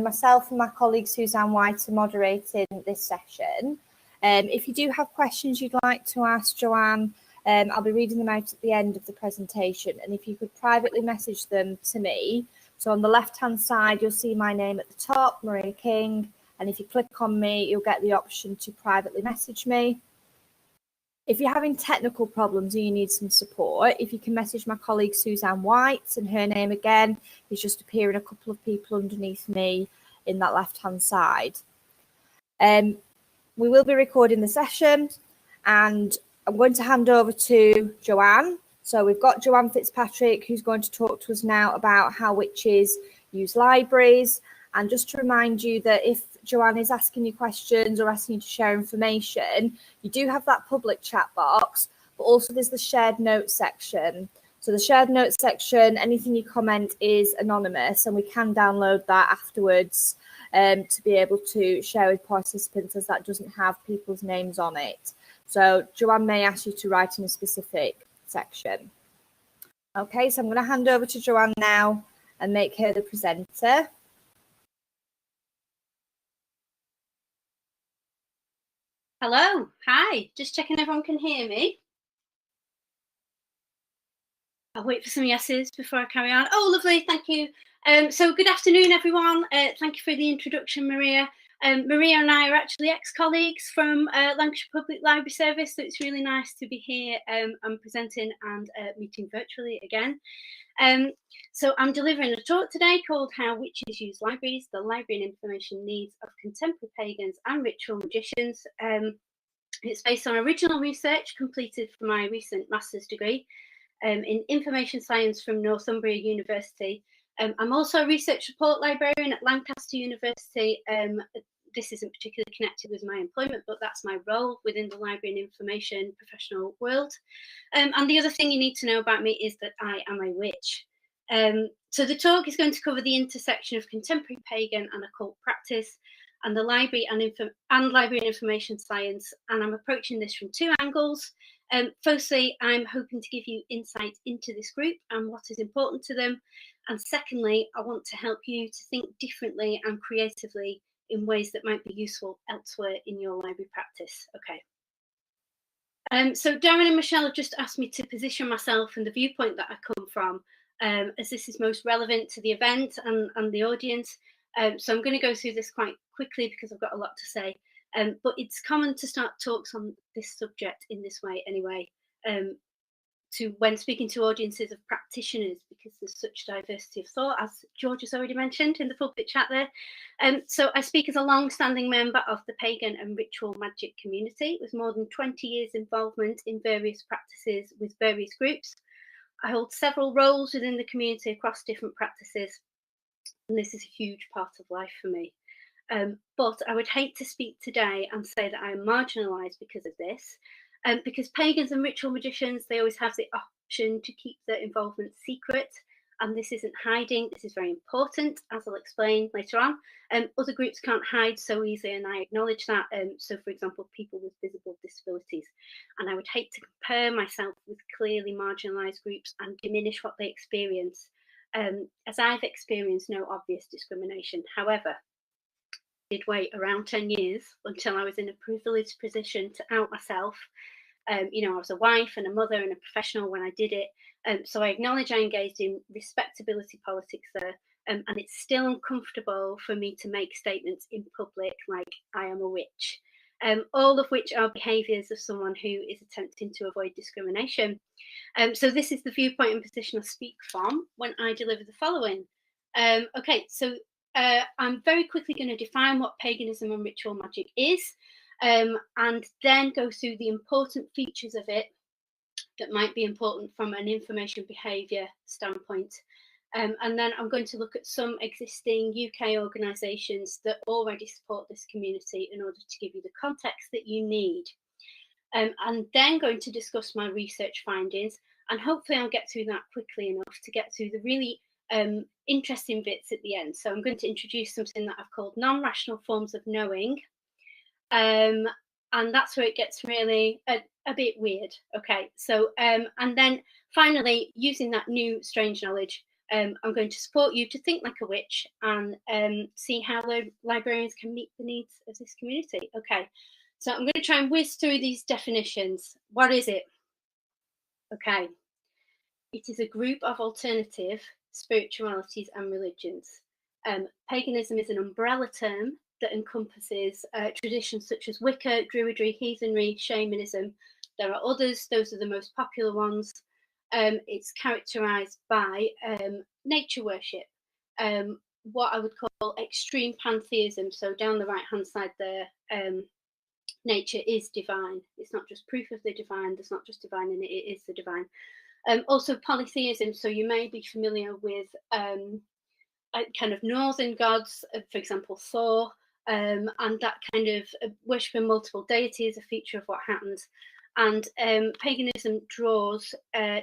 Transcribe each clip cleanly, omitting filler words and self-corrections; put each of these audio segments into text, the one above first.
myself and my colleague Suzanne White are moderating this session. If you do have questions you'd like to ask Joanne, I'll be reading them out at the end of the presentation, and if you could privately message them to me. So on the left-hand side, you'll see my name at the top, Maria King, and if you click on me, you'll get the option to privately message me. If you're having technical problems and you need some support, if you can message my colleague Suzanne White, and her name again is just appearing a couple of people underneath me in that left-hand side. We will be recording the session, and I'm going to hand over to Joanne. So we've got Joanne Fitzpatrick, who's going to talk to us now about how witches use libraries. And just to remind you that if Joanne is asking you questions or asking you to share information, you do have that public chat box, but also there's the shared notes section. So the shared notes section, anything you comment is anonymous, and we can download that afterwards to be able to share with participants, as that doesn't have people's names on it. So Joanne may ask you to write in a specific section. Okay, so I'm going to hand over to Joanne now and make her the presenter. Hello, hi, just checking everyone can hear me. I'll wait for some yeses before I carry on. Oh, lovely, thank you. So good afternoon, everyone. Thank you for the introduction, Maria. Maria and I are actually ex-colleagues from Lancashire Public Library Service, so it's really nice to be here and presenting and meeting virtually again. So I'm delivering a talk today called How Witches Use Libraries, the Library and Information Needs of Contemporary Pagans and Ritual Magicians. It's based on original research completed for my recent master's degree in Information Science from Northumbria University. I'm also a research support librarian at Lancaster University. This isn't particularly connected with my employment, but that's my role within the library and information professional world. And the other thing you need to know about me is that I am a witch. So the talk is going to cover the intersection of contemporary pagan and occult practice and the library and library and information science. And I'm approaching this from two angles. Firstly, I'm hoping to give you insight into this group and what is important to them. And secondly, I want to help you to think differently and creatively in ways that might be useful elsewhere in your library practice. Okay. So Darren and Michelle have just asked me to position myself and the viewpoint that I come from, as this is most relevant to the event and the audience. So I'm going to go through this quite quickly because I've got a lot to say. But it's common to start talks on this subject in this way anyway, to when speaking to audiences of practitioners, because there's such diversity of thought, as George has already mentioned in the pulpit chat there. So I speak as a long-standing member of the pagan and ritual magic community with more than 20 years involvement in various practices with various groups. I hold several roles within the community across different practices, and this is a huge part of life for me. But I would hate to speak today and say that I am marginalised because of this, because pagans and ritual magicians, they always have the option to keep their involvement secret, and this isn't hiding. This is very important, as I'll explain later on. Other groups can't hide so easily, and I acknowledge that. So, for example, people with visible disabilities. And I would hate to compare myself with clearly marginalised groups and diminish what they experience, as I've experienced no obvious discrimination. However, I did wait around 10 years until I was in a privileged position to out myself. I was a wife and a mother and a professional when I did it. So I acknowledge I engaged in respectability politics there, and it's still uncomfortable for me to make statements in public like I am a witch, all of which are behaviours of someone who is attempting to avoid discrimination. So this is the viewpoint and position I speak from when I deliver the following. Okay, so I'm very quickly going to define what paganism and ritual magic is, and then go through the important features of it that might be important from an information behaviour standpoint. And then I'm going to look at some existing UK organisations that already support this community in order to give you the context that you need. I'm then going to discuss my research findings, and hopefully I'll get through that quickly enough to get through the really interesting bits at the end. So I'm going to introduce something that I've called non-rational forms of knowing, and that's where it gets really a bit weird. Okay, so and then finally, using that new strange knowledge, I'm going to support you to think like a witch and see how librarians can meet the needs of this community. Okay, so I'm going to try and whiz through these definitions. What is it? Okay, it is a group of alternative spiritualities and religions. Paganism is an umbrella term that encompasses traditions such as Wicca, Druidry, heathenry, shamanism. There are others, those are the most popular ones. It's characterised by nature worship, what I would call extreme pantheism. So down the right hand side there, nature is divine. It's not just proof of the divine, there's not just divine in it, it is the divine. Also polytheism, so you may be familiar with kind of northern gods, for example Thor, and that kind of worshipping multiple deities, a feature of what happens. And paganism draws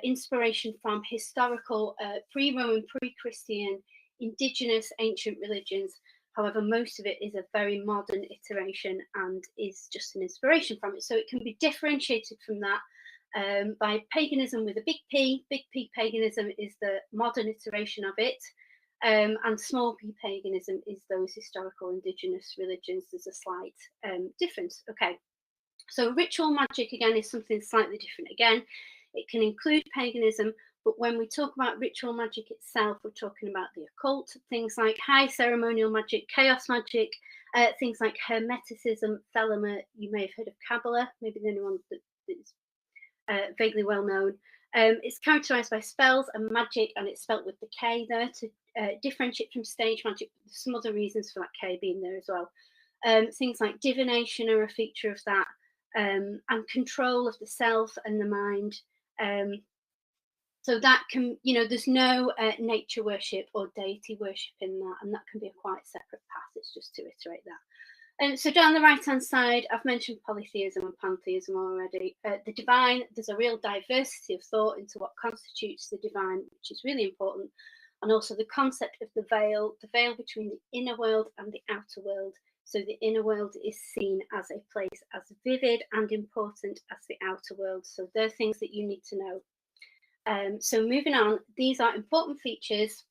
inspiration from historical pre-Roman, pre-Christian, indigenous ancient religions. However, most of it is a very modern iteration and is just an inspiration from it. So it can be differentiated from that by paganism with a big P. Big P paganism is the modern iteration of it. And small p paganism is those historical indigenous religions. There's a slight difference. Okay, so ritual magic again is something slightly different. Again, it can include paganism, but when we talk about ritual magic itself, we're talking about the occult, things like high ceremonial magic, chaos magic, things like hermeticism, thelema. You may have heard of Kabbalah, maybe the only one that is vaguely well known. It's characterised by spells and magic, and it's spelt with the K there to differentiate from stage magic. There's some other reasons for that K being there as well. Things like divination are a feature of that, and control of the self and the mind. So that can, there's no nature worship or deity worship in that, and that can be a quite separate path. It's just to iterate that. So down the right-hand side, I've mentioned polytheism and pantheism already. The divine, there's a real diversity of thought into what constitutes the divine, which is really important. And also the concept of the veil between the inner world and the outer world. So the inner world is seen as a place as vivid and important as the outer world. So they're things that you need to know. So moving on, these are important features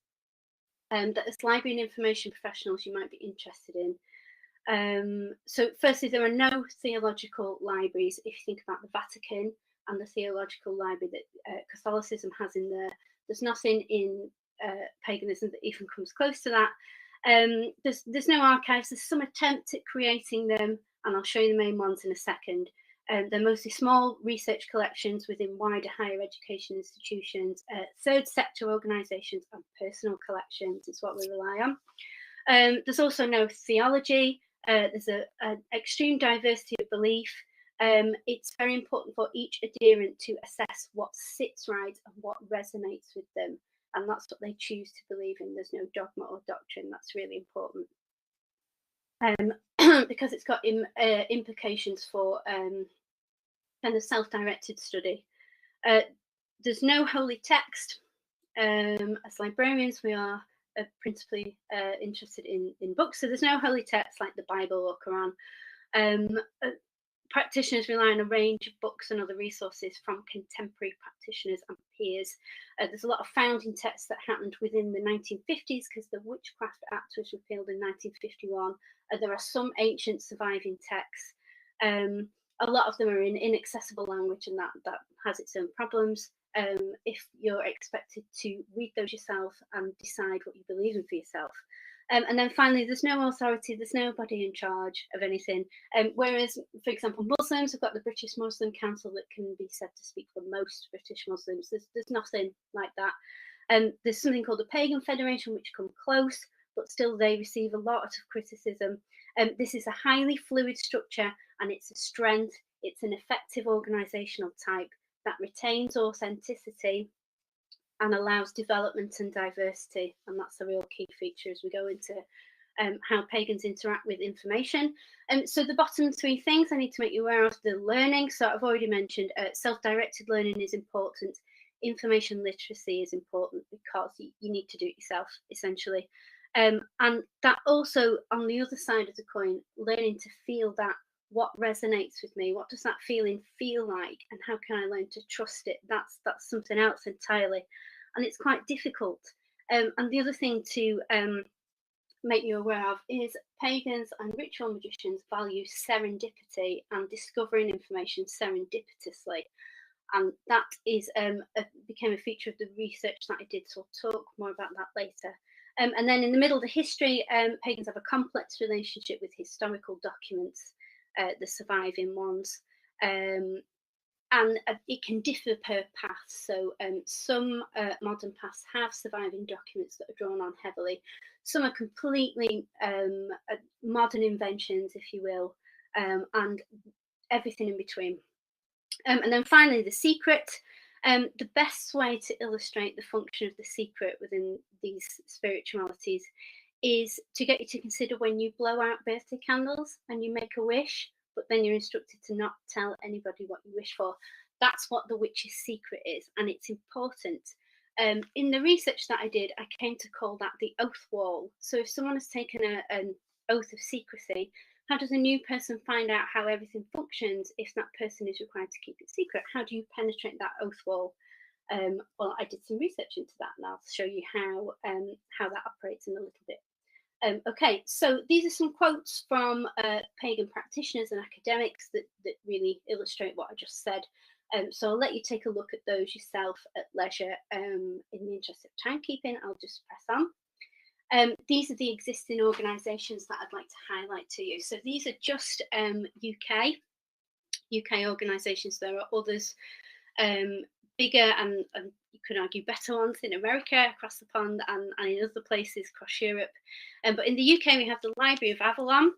that as library and information professionals you might be interested in. So firstly, there are no theological libraries. If you think about the Vatican and the theological library that Catholicism has in there, there's nothing in paganism that even comes close to that. There's no archives. There's some attempt at creating them, and I'll show you the main ones in a second. They're mostly small research collections within wider higher education institutions, third sector organisations, and personal collections is what we rely on. There's also no theology. There's an extreme diversity of belief. It's very important for each adherent to assess what sits right and what resonates with them. And that's what they choose to believe in. There's no dogma or doctrine. That's really important. Because it's got implications for kind of self-directed study. There's no holy text. As librarians, we are principally interested in books. So there's no holy text like the Bible or Quran. Practitioners rely on a range of books and other resources from contemporary practitioners and peers. There's a lot of founding texts that happened within the 1950s because the Witchcraft Act was repealed in 1951. There are some ancient surviving texts. A lot of them are in inaccessible language, and that has its own problems. If you're expected to read those yourself and decide what you believe in for yourself. And then finally, there's no authority, there's nobody in charge of anything. Whereas, for example, Muslims have got the British Muslim Council that can be said to speak for most British Muslims. There's nothing like that. There's something called the Pagan Federation, which come close, but still they receive a lot of criticism. This is a highly fluid structure, and it's a strength. It's an effective organisational type that retains authenticity and allows development and diversity, and that's a real key feature as we go into how pagans interact with information. So the bottom three things I need to make you aware of: the learning. So I've already mentioned self-directed learning is important. Information literacy is important because you need to do it yourself, essentially. And that also, on the other side of the coin, learning to feel that. What resonates with me? What does that feeling feel like? And how can I learn to trust it? That's something else entirely. And it's quite difficult. And the other thing to make you aware of is pagans and ritual magicians value serendipity and discovering information serendipitously. And that is became a feature of the research that I did, so I'll talk more about that later. And then in the middle of the history, pagans have a complex relationship with historical documents, the surviving ones. And it can differ per path. So some modern paths have surviving documents that are drawn on heavily. Some are completely modern inventions, if you will, and everything in between. And then finally, the secret. The best way to illustrate the function of the secret within these spiritualities is to get you to consider when you blow out birthday candles and you make a wish, but then you're instructed to not tell anybody what you wish for. That's what the witch's secret is, and it's important. In the research that I did, I came to call that the oath wall. So if someone has taken an oath of secrecy, how does a new person find out how everything functions if that person is required to keep it secret? How do you penetrate that oath wall? Well, I did some research into that, and I'll show you how that operates in a little bit. Okay, so these are some quotes from pagan practitioners and academics that really illustrate what I just said. So I'll let you take a look at those yourself at leisure. In the interest of timekeeping, I'll just press on. These are the existing organisations that I'd like to highlight to you. So these are just UK organisations. There are others bigger and you could argue better ones in America, across the pond, and in other places across Europe. But in the UK, we have the Library of Avalon.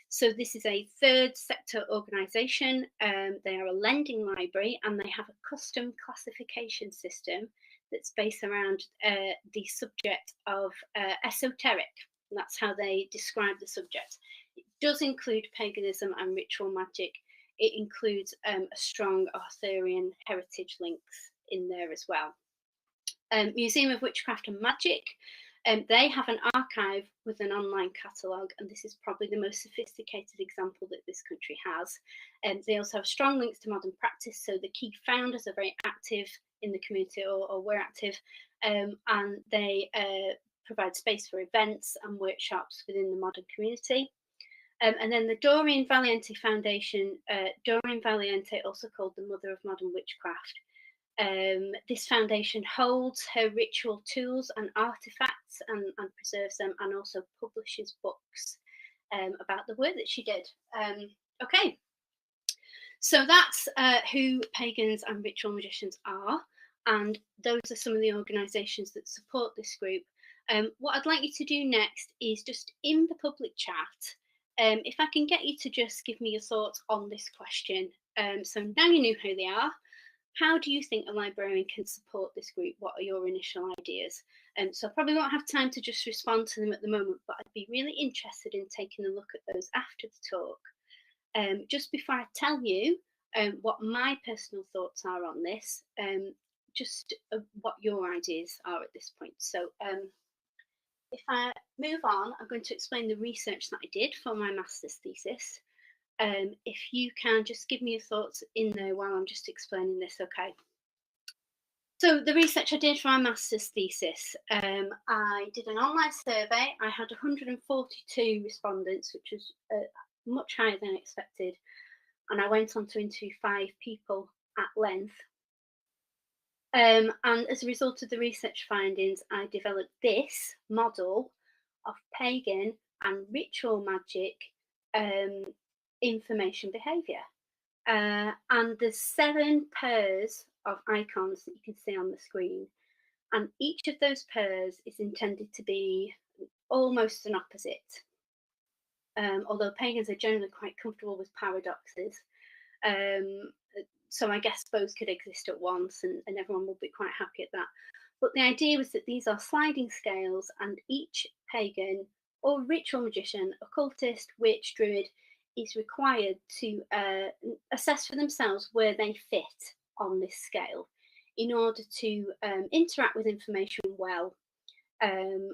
So this is a third sector organisation. They are a lending library and they have a custom classification system that's based around the subject of esoteric. And that's how they describe the subject. It does include paganism and ritual magic. It includes a strong Arthurian heritage links in there as well. Museum of Witchcraft and Magic. They have an archive with an online catalogue, and this is probably the most sophisticated example that this country has. They also have strong links to modern practice, so the key founders are very active in the community, or were active, and they provide space for events and workshops within the modern community. And then the Doreen Valiente Foundation, Doreen Valiente, also called the Mother of Modern Witchcraft. This foundation holds her ritual tools and artifacts and preserves them, and also publishes books about the work that she did. Okay, so that's who pagans and ritual magicians are, and those are some of the organisations that support this group. What I'd like you to do next is just in the public chat, if I can get you to just give me your thoughts on this question. So now you know who they are. How do you think a librarian can support this group? What are your initial ideas? So I probably won't have time to just respond to them at the moment, but I'd be really interested in taking a look at those after the talk. Just before I tell you what my personal thoughts are on this, just what your ideas are at this point. So if I move on, I'm going to explain the research that I did for my master's thesis. If you can just give me your thoughts in there while I'm just explaining this, okay? So the research I did for my master's thesis, I did an online survey. I had 142 respondents, which was much higher than expected. And I went on to interview 5 people at length. And as a result of the research findings, I developed this model of pagan and ritual magic information behaviour. And there's 7 pairs of icons that you can see on the screen. And each of those pairs is intended to be almost an opposite. Although pagans are generally quite comfortable with paradoxes. So I guess both could exist at once, and everyone will be quite happy at that. But the idea was that these are sliding scales, and each pagan or ritual magician, occultist, witch, druid is required to assess for themselves where they fit on this scale in order to interact with information well, and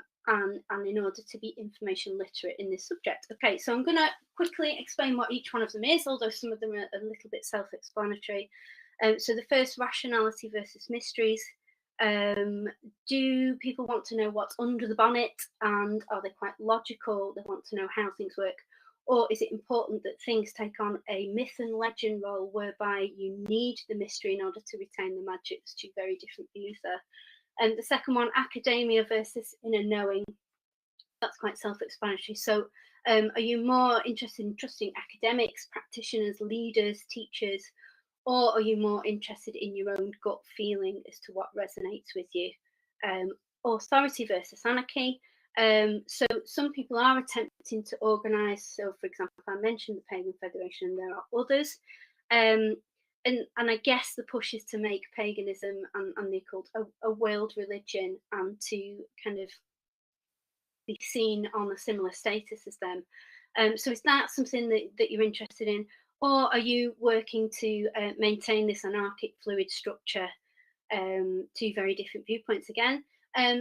in order to be information literate in this subject. Okay, so I'm going to quickly explain what each one of them is, although some of them are a little bit self-explanatory. So the first, rationality versus mysteries. Do people want to know what's under the bonnet, and are they quite logical? They want to know how things work. Or is it important that things take on a myth and legend role whereby you need the mystery in order to retain the magic? There's two very different views there. And the second one, academia versus inner knowing. That's quite self-explanatory. So are you more interested in trusting academics, practitioners, leaders, teachers, or are you more interested in your own gut feeling as to what resonates with you? Authority versus anarchy. So some people are attempting to organise. So, for example, if I mentioned the Pagan Federation, and there are others. And I guess the push is to make paganism and the occult a world religion, and to kind of be seen on a similar status as them. So is that something that you're interested in? Or are you working to maintain this anarchic fluid structure? Two very different viewpoints again.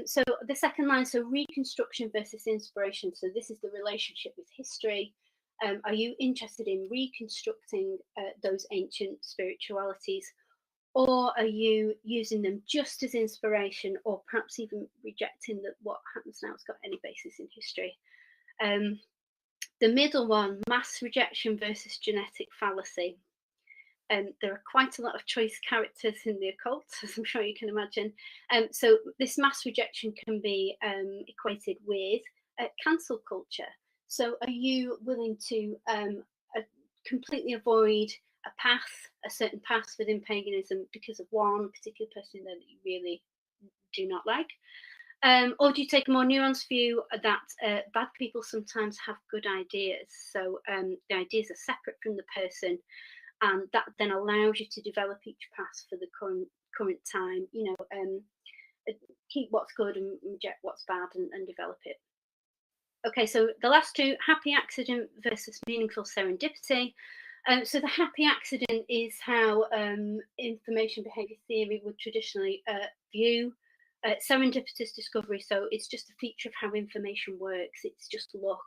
So the second line, so reconstruction versus inspiration. So this is the relationship with history. Are you interested in reconstructing those ancient spiritualities? Or are you using them just as inspiration, or perhaps even rejecting that what happens now has got any basis in history? The middle one, mass rejection versus genetic fallacy. There are quite a lot of choice characters in the occult, as I'm sure you can imagine. So this mass rejection can be equated with cancel culture. So are you willing to completely avoid a certain path within paganism because of one particular person there that you really do not like? Or do you take a more nuanced view that bad people sometimes have good ideas? So the ideas are separate from the person, and that then allows you to develop each path for the current time. Keep what's good and reject what's bad, and develop it. Okay, so the last two, happy accident versus meaningful serendipity. So the happy accident is how information behaviour theory would traditionally view serendipitous discovery. So it's just a feature of how information works. It's just luck.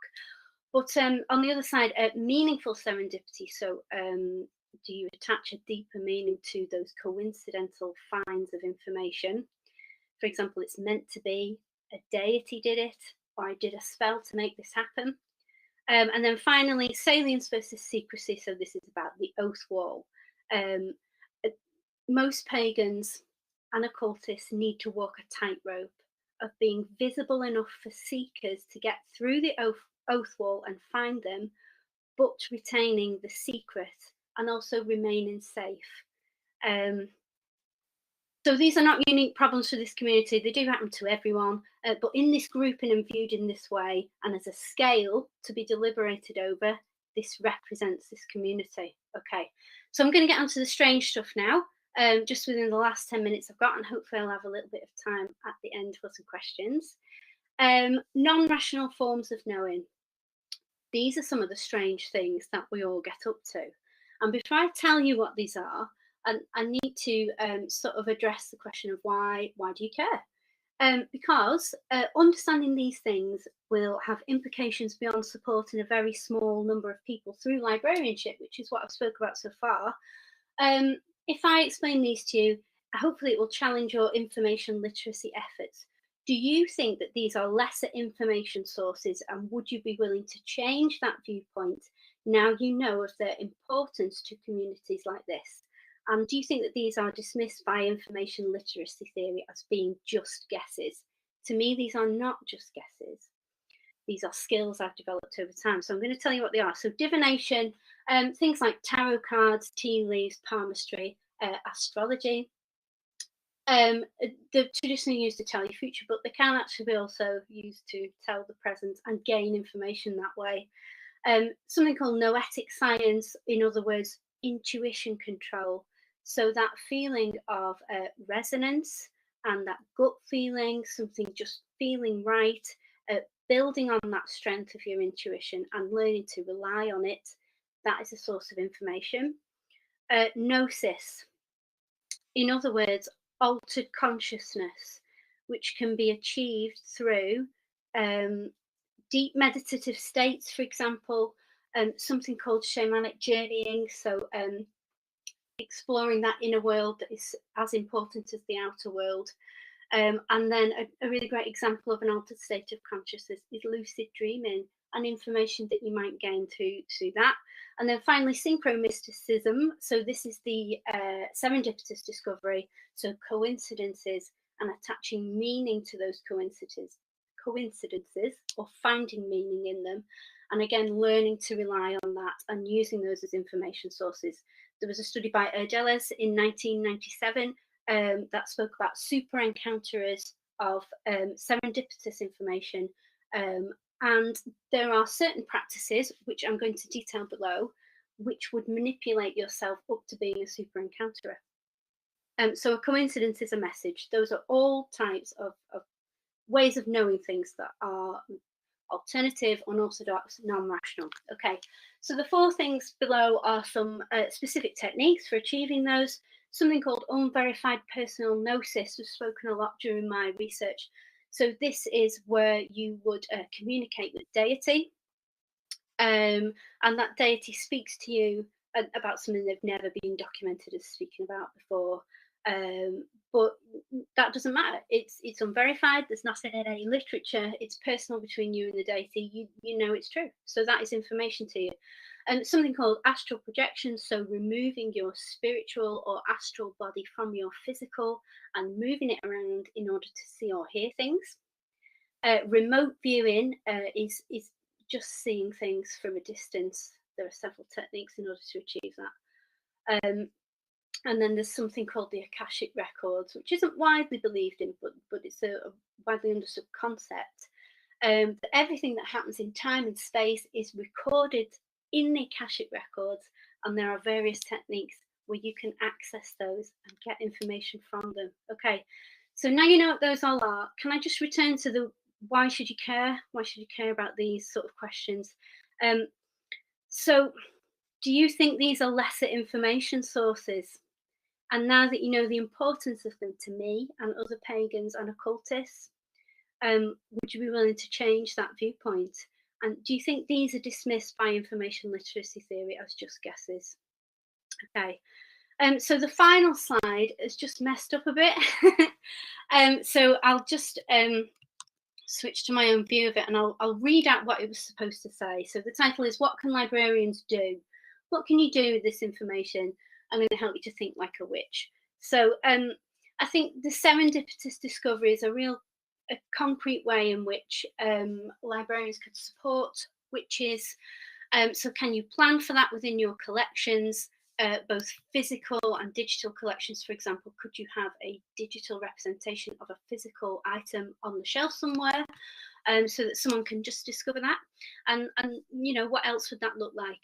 But on the other side, meaningful serendipity. So do you attach a deeper meaning to those coincidental finds of information? For example, it's meant to be, a deity did it, or I did a spell to make this happen. And then finally, salience versus secrecy. So this is about the oath wall. Most pagans and occultists need to walk a tightrope of being visible enough for seekers to get through the oath wall and find them, but retaining the secret and also remaining safe. So these are not unique problems for this community. They do happen to everyone, but in this grouping and viewed in this way, and as a scale to be deliberated over, this represents this community. Okay, so I'm going to get onto the strange stuff now, just within the last 10 minutes I've got, and hopefully I'll have a little bit of time at the end for some questions. Non-rational forms of knowing. These are some of the strange things that we all get up to. And before I tell you what these are, I need to sort of address the question of why do you care? Because understanding these things will have implications beyond supporting a very small number of people through librarianship, which is what I've spoken about so far. If I explain these to you, hopefully it will challenge your information literacy efforts. Do you think that these are lesser information sources, and would you be willing to change that viewpoint now you know of their importance to communities like this? And do you think that these are dismissed by information literacy theory as being just guesses? To me, these are not just guesses. These are skills I've developed over time. So I'm going to tell you what they are. So divination, things like tarot cards, tea leaves, palmistry, astrology. They're traditionally used to tell your future, but they can actually be also used to tell the present and gain information that way. Something called noetic science, in other words, intuition control. So that feeling of resonance and that gut feeling, something just feeling right, building on that strength of your intuition and learning to rely on it, that is a source of information. Gnosis, in other words, altered consciousness, which can be achieved through deep meditative states, for example, something called shamanic journeying. So exploring that inner world that is as important as the outer world. And then a really great example of an altered state of consciousness is lucid dreaming and information that you might gain through that. And then finally, synchromysticism. So this is the serendipitous discovery. So coincidences and attaching meaning to those coincidences or finding meaning in them. And again, learning to rely on that and using those as information sources. There was a study by Urdeles in 1997 that spoke about super encounterers of serendipitous information. And there are certain practices, which I'm going to detail below, which would manipulate yourself up to being a super encounterer. So a coincidence is a message. Those are all types of ways of knowing things that are alternative, unorthodox, non-rational. Okay, so the 4 things below are some specific techniques for achieving those. Something called unverified personal gnosis was spoken a lot during my research. So this is where you would communicate with deity, and that deity speaks to you about something they've never been documented as speaking about before. But that doesn't matter. It's unverified. There's nothing in any literature. It's personal between you and the deity. You know it's true. So that is information to you. And something called astral projection. So removing your spiritual or astral body from your physical and moving it around in order to see or hear things. Remote viewing is just seeing things from a distance. There are several techniques in order to achieve that. And then there's something called the Akashic Records, which isn't widely believed in, but it's a widely understood concept. That everything that happens in time and space is recorded in the Akashic Records, and there are various techniques where you can access those and get information from them. Okay, so now you know what those all are. Can I just return to the why should you care? Why should you care about these sort of questions? So do you think these are lesser information sources? And now that you know the importance of them to me and other pagans and occultists, would you be willing to change that viewpoint? And do you think these are dismissed by information literacy theory as just guesses? Okay, so the final slide is just messed up a bit. So I'll just switch to my own view of it, and I'll read out what it was supposed to say. So the title is, what can librarians do? What can you do with this information? I'm going to help you to think like a witch. So I think the serendipitous discovery is a concrete way in which librarians could support witches. So can you plan for that within your collections, both physical and digital collections? For example, could you have a digital representation of a physical item on the shelf somewhere, so that someone can just discover that? And you know, what else would that look like?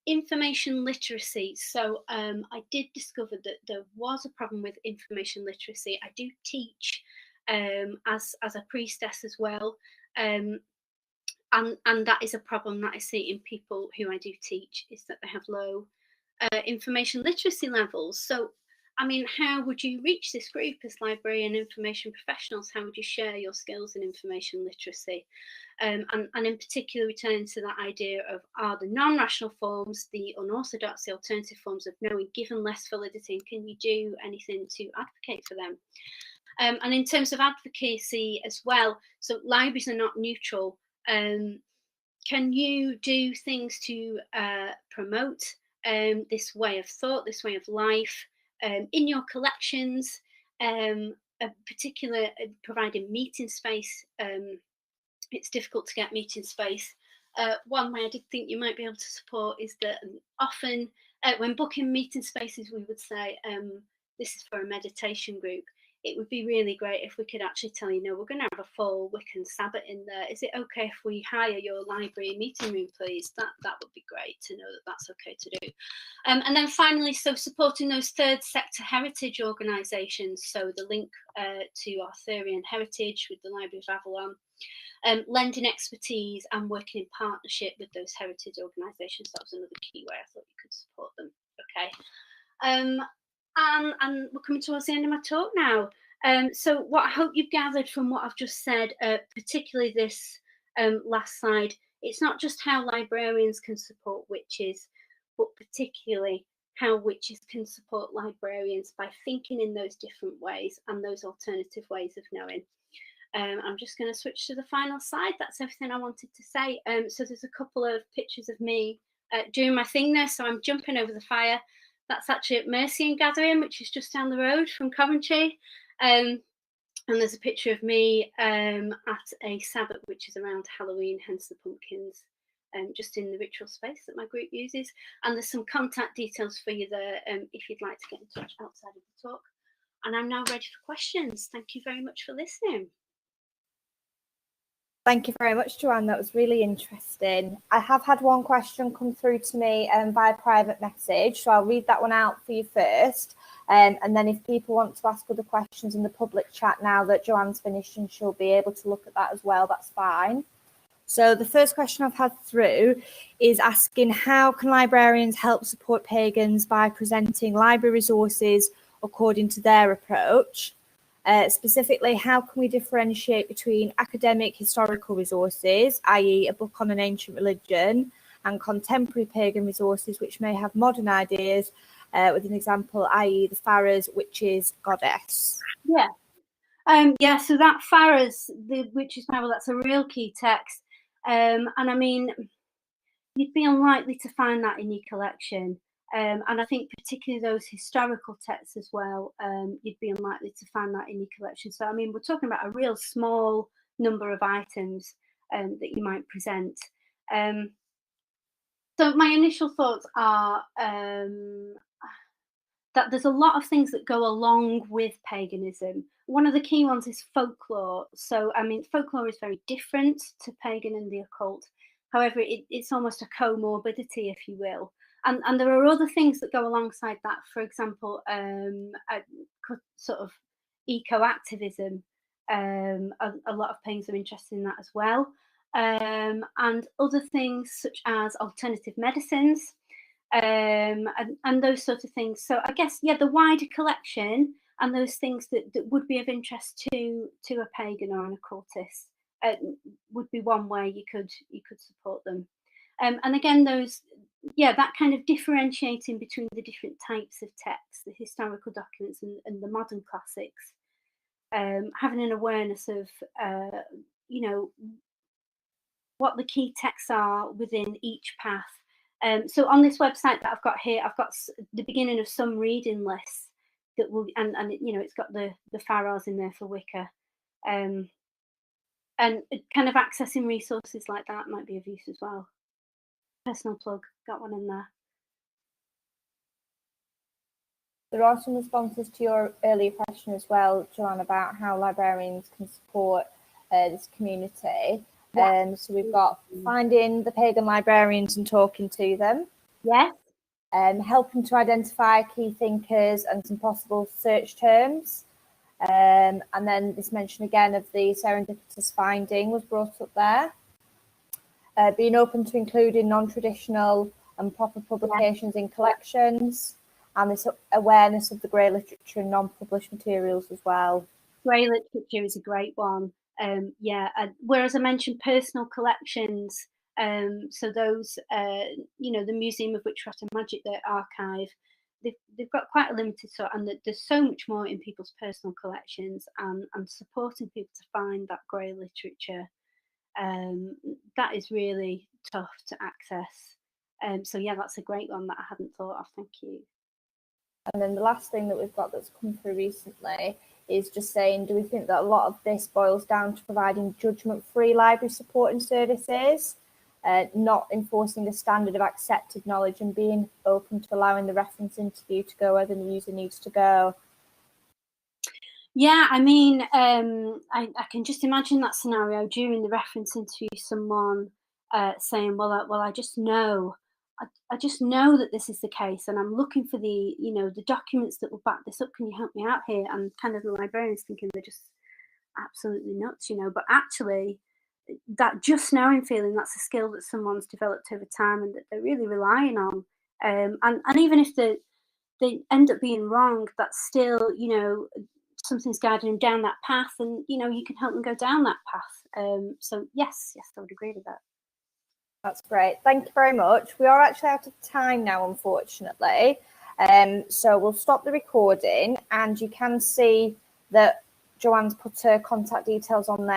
Information literacy. So I did discover that there was a problem with information literacy. I do teach as a priestess as well, and that is a problem that I see in people who I do teach, is that they have low information literacy levels. So I mean, how would you reach this group as librarian information professionals? How would you share your skills in information literacy? And in particular, returning to that idea of, are the non-rational forms, the unorthodox, the alternative forms of knowing, given less validity, and can you do anything to advocate for them? And in terms of advocacy as well, so libraries are not neutral. Can you do things to promote this way of thought, this way of life, in your collections, particular providing meeting space? It's difficult to get meeting space. One way I did think you might be able to support is that often when booking meeting spaces, we would say, this is for a meditation group. It would be really great if we could actually tell you, no, we're going to have a full Wiccan Sabbath in there. Is it okay if we hire your library meeting room, please? That would be great to know that that's okay to do. And then finally, so supporting those third sector heritage organisations. So the link to Arthurian heritage with the Library of Avalon. Lending expertise and working in partnership with those heritage organisations. That was another key way I thought you could support them. Okay. And we're coming towards the end of my talk now. So what I hope you've gathered from what I've just said, particularly this last slide, it's not just how librarians can support witches, but particularly how witches can support librarians by thinking in those different ways and those alternative ways of knowing. I'm just going to switch to the final slide. That's everything I wanted to say. So there's a couple of pictures of me doing my thing there. So I'm jumping over the fire. That's actually at Mercian Gathering, which is just down the road from Coventry. And there's a picture of me at a Sabbath, which is around Halloween, hence the pumpkins, just in the ritual space that my group uses. And there's some contact details for you there if you'd like to get in touch outside of the talk. And I'm now ready for questions. Thank you very much for listening. Thank you very much, Joanne. That was really interesting. I have had one question come through to me via private message, so I'll read that one out for you first. And then if people want to ask other questions in the public chat now that Joanne's finished and she'll be able to look at that as well, that's fine. So the first question I've had through is asking, how can librarians help support pagans by presenting library resources according to their approach? Specifically, how can we differentiate between academic historical resources, i.e. a book on an ancient religion, and contemporary pagan resources which may have modern ideas, with an example, i.e. the Pharaoh's Witches Goddess? Yeah. So that Pharaoh's, the Witches Bible, that's a real key text. And I mean, you'd be unlikely to find that in your collection. And I think particularly those historical texts as well, you'd be unlikely to find that in your collection. So, I mean, we're talking about a real small number of items that you might present. So my initial thoughts are that there's a lot of things that go along with paganism. One of the key ones is folklore. So, I mean, folklore is very different to pagan and the occult. However, it's almost a comorbidity, if you will. And there are other things that go alongside that. For example, sort of eco-activism. A lot of pagans are interested in that as well. And other things such as alternative medicines. And those sorts of things. So I guess, yeah, the wider collection and those things that would be of interest to a pagan or an occultist would be one way you could support them. And again, that kind of differentiating between the different types of texts, the historical documents and the modern classics, having an awareness of, what the key texts are within each path. So on this website that I've got here, I've got the beginning of some reading lists that will, and it's got the Pharaohs in there for Wicca, and kind of accessing resources like that might be of use as well. Personal plug, got one in there. There are some responses to your earlier question as well, Joanne, about how librarians can support this community. Yeah. So we've got finding the pagan librarians and talking to them. Yes. Helping to identify key thinkers and some possible search terms. And then this mention again of the serendipitous finding was brought up there. Being open to including non-traditional and proper publications in collections, and this awareness of the grey literature and non-published materials as well. Grey literature is a great one. Whereas I mentioned personal collections, so those, the Museum of Witchcraft and Magic, their archive, they've got quite a limited sort, and there's so much more in people's personal collections, and supporting people to find that grey literature, that is really tough to access. So yeah, that's a great one that I hadn't thought of. Thank you. And then the last thing that we've got that's come through recently is just saying, do we think that a lot of this boils down to providing judgment-free library support and services, not enforcing the standard of accepted knowledge and being open to allowing the reference interview to go where the user needs to go? Yeah, I mean, I can just imagine that scenario during the reference interview, someone saying, well, I just know. I just know that this is the case, and I'm looking for the documents that will back this up. Can you help me out here? And kind of the librarian's thinking they're just absolutely nuts, but actually that just knowing feeling, that's a skill that someone's developed over time and that they're really relying on. And even if they end up being wrong, that's still, something's guiding them down that path, and, you can help them go down that path. So yes, I would agree with that. That's great. Thank you very much. We are actually out of time now, unfortunately. So we'll stop the recording, and you can see that Joanne's put her contact details on there